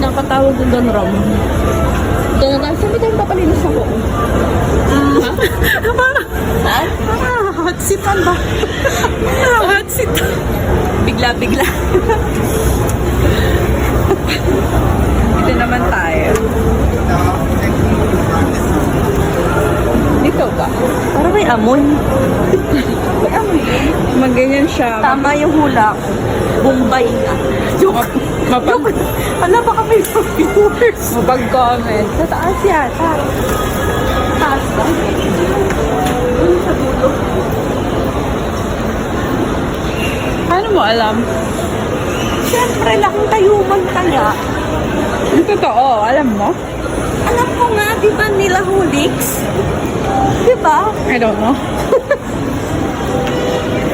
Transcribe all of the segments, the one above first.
pinapatawag ko doon, Rom. Doon na, sabi tayo papalinis ako. Hot seatan ba? Hot seat. Bigla-bigla. Ito naman tayo. Dito ba? Para may amoy. May amoy yun. Magganyan siya. Tama yung hula ko. Bombay na. Joke. Wala baka may viewers. Mapag-comment. Sa taas yata. Taas ba? Doon sa dulo. Paano mo alam? Siyempre, laking tayuman kaya. Yung totoo, alam mo? Alam ko nga, di ba nila Hulix? Di ba? I don't know.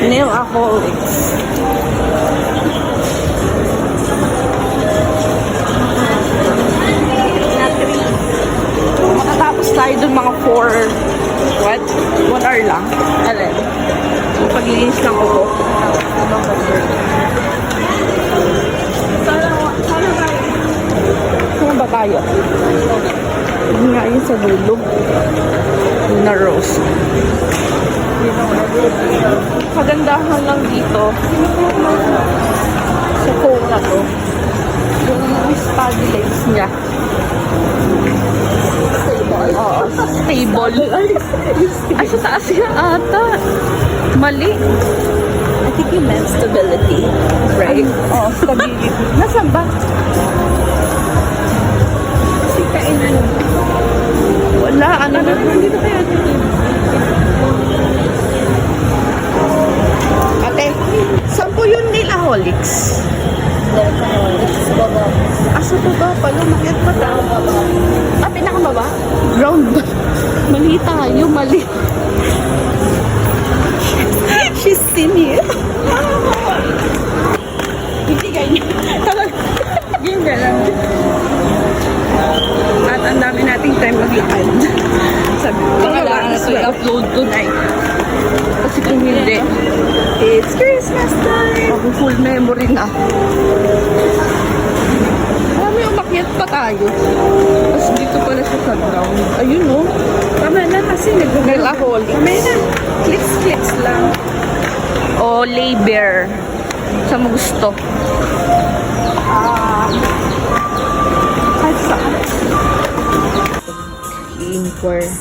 Nil Hulix. Makatapos tayo dun mga 4, what? 1 hour lang. Alin? Yung paglinis ng ulo. Saan ba tayo? Hindi nga yun sa dulo. Na rose. Kagandahan lang dito. Sa phone na to. Yung study lens niya. Stable. Oo, stable. Ay, sa taas niya ata. Mali. I think you meant stability. Right? Oo, stability. Nasaan ba? Kasi kainan. Wala, ano na. Dito kaya. Ate, saan po yun nila Holix? Asa po ba? Palo, makit pa tayo. Ah, pinakababa? Ground ba? Mali tayo, mali. She's skinny. Hindi ganyan. Game ka lang. At ang dami nating time maglakad. Sabi ko, Kailangan na to i-upload tonight. Kasi kung hindi, it's Christmas time! full memory na. May umakyat pa tayo. Tapos dito pala siya sa ground. Ayun o. Tama na kasi Nila Holix. Kamay na. Clicks lang. O labor. Sa mo gusto. Kahit saan. I-inquire.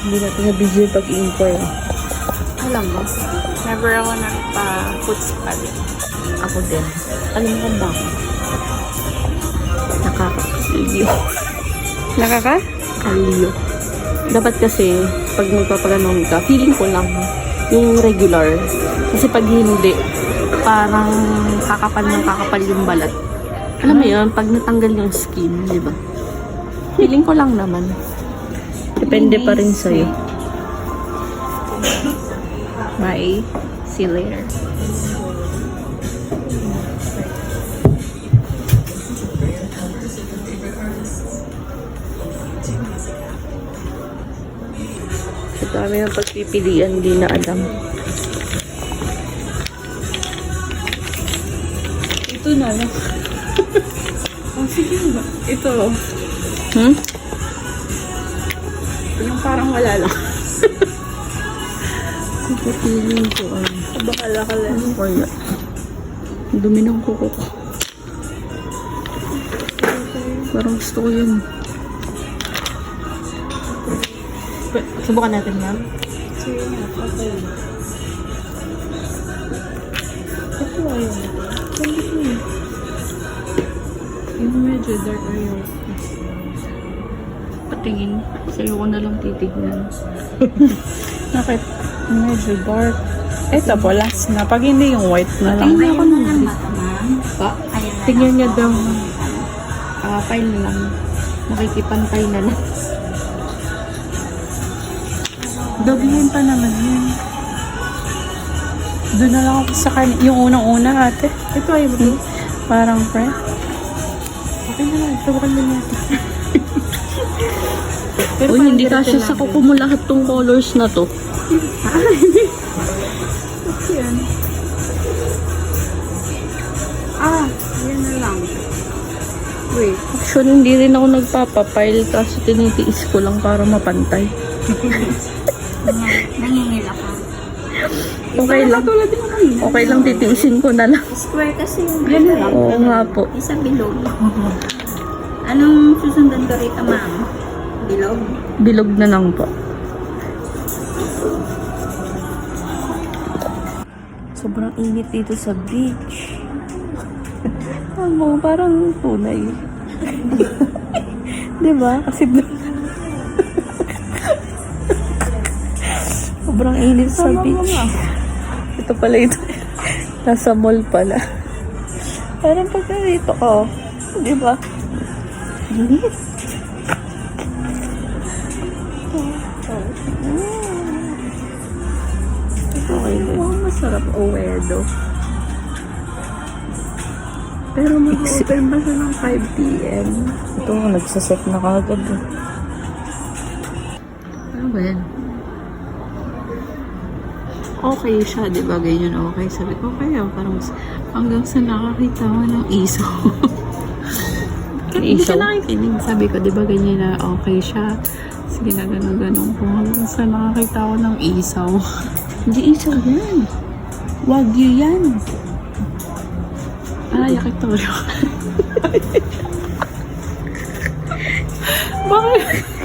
Hindi natin na-busy pag-i-inquire. Alam mo, never ako nagpa-foot spa din. Ako din. Alam mo kung bakit? Nakakaliyo. Nakaka? Kaliyo. Dapat kasi, pag magpapaganon ka, feeling ko lang yung regular. Kasi pag hindi, parang kakapal yung balat. Alam mo yun, pag natanggal yung skin, di ba? Feeling ko lang naman. Depende pa rin sa'yo. Bye. See you later. Ang dami ng pagpipilian, di na alam. Ito na lang. Oh, sige ba? Ito. Hmm? Yung parang wala lang. Pagpipilian ko, Bakala ka lang. wala. Ang dumi ng kuko ko. Parang gusto ko yun. Subukan natin, ma'am. Sige nga, okay. Ito ayun. Yung medyo dark ayun. Patingin. Sa'yo ko na lang titignan. Bakit? Medyo dark. Ito po, last na. Pag hindi yung white na lang. Tingnan ako nung pa. Tingnan niya daw. File na lang. Nakikipantay na lang. Doblihin pa naman yun. Doon na lang ako sa kanya. Yung unang-una ate. Ito ay parang friend. Okay na lang. Subukan din natin. Pero Uy, parang hindi ganito kasi lang sa din. kuko mo lahat tong colors na to. What's yan? Yan na lang. Wait. Actually, hindi rin ako nagpapapile kasi tinitiis ko lang para mapantay. Nangingila ka. Okay lang. Tulad din kanina. Okay lang, titiisin ko na lang. Square kasi yung Yan na lang. Oo nga po. Isa bilog. Anong susundan ko rito, ma'am? Bilog? Bilog na lang po. Sobrang init dito sa beach. Ano, parang tunay. Diba? Kasi sobrang init sa beach. Ito pala ito. Nasa mall pala. Parang pagka dito ko. Diba? Init. Okay din. Oh, masarap Owedo. Pero Mag-open ba siya ng 5 p.m.? ito, nagsaset na kagad. Ano ba yan? Okay siya, di ba? Ganyan okay. Sabi ko, kaya parang hanggang sa nakakita mo ng isaw. Hindi Isaw? ka nakikinig. Sabi ko, di ba ganyan na okay siya? Sige na ganun ko. Hanggang sa nakakita ko ng isaw. Hindi isaw yan. Wagyu yan. Ay, yakitorio. Bakit?